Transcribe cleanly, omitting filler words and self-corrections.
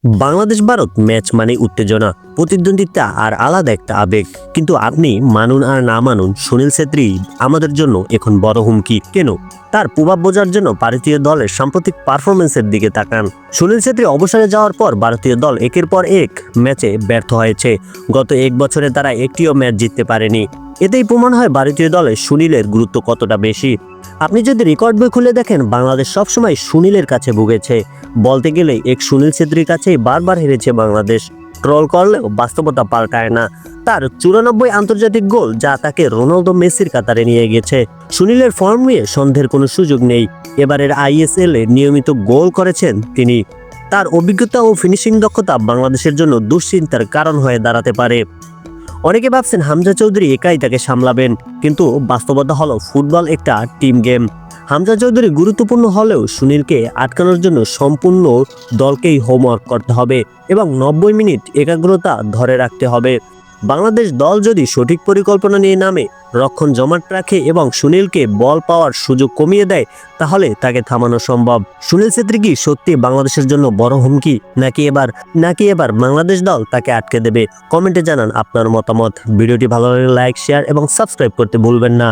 Bangladesh Bharat match মানে উত্তেজনা, প্রতিদ্বন্দ্বিতা আর আলাদা একটা আবেগ। কিন্তু আপনি মানুন আর না মানুন, সুনীল ছেত্রী আমাদের জন্য এখন বড় হুমকি। কেন? তার প্রভাব বোঝার জন্য ভারতীয় দলের সাম্প্রতিক পারফরমেন্সের দিকে তাকান। সুনীল ছেত্রী অবসরে যাওয়ার পর ভারতীয় দল একের পর এক ম্যাচে ব্যর্থ হয়েছে। গত এক বছরে তারা একটিও ম্যাচ জিততে পারেনি। এতেই প্রমাণ হয় ভারতীয় দলে সুনীলের গুরুত্ব কতটা বেশি। আপনি যদি রেকর্ড বই খুলে দেখেন, বাংলাদেশ সবসময় সুনীলের কাছে ভুগেছে। বলতে গেলে এক সুনীল ছেত্রীর কাছেই বারবার হেরেছে বাংলাদেশ। ট্রল করলেও বাস্তবতা পাল্টায় না। তার 94 আন্তর্জাতিক গোল, যা তাকে রোনালদো মেসির কাতারে নিয়ে গেছে। সুনীলের ফর্ম নিয়ে সন্দেহের কোনো সুযোগ নেই। এবারের আইএসএল এ নিয়মিত গোল করেছেন তিনি। তার অভিজ্ঞতা ও ফিনিশিং দক্ষতা বাংলাদেশের জন্য দুশ্চিন্তার কারণ হয়ে দাঁড়াতে পারে। অনেকে ভাবছেন হামজা চৌধুরী একাই তাকে সামলাবেন, কিন্তু বাস্তবতা হলো ফুটবল একটা টিম গেম। হামজা চৌধুরী গুরুত্বপূর্ণ হলেও সুনীলকে আটকানোর জন্য সম্পূর্ণ দলকেই হোমওয়ার্ক করতে হবে এবং 90 মিনিট একাগ্রতা ধরে রাখতে হবে। বাংলাদেশ দল যদি সঠিক পরিকল্পনা নিয়ে নামে, রক্ষণ জমাট রাখে এবং সুনীলকে বল পাওয়ার সুযোগ কমিয়ে দেয়, তাহলে তাকে থামানো সম্ভব। সুনীল ছেত্রী কি সত্যি বাংলাদেশের জন্য বড় হুমকি, নাকি এবার বাংলাদেশ দল তাকে আটকে দেবে? কমেন্টে জানান আপনার মতামত। ভিডিওটি ভালো লাগলে লাইক, শেয়ার এবং সাবস্ক্রাইব করতে ভুলবেন না।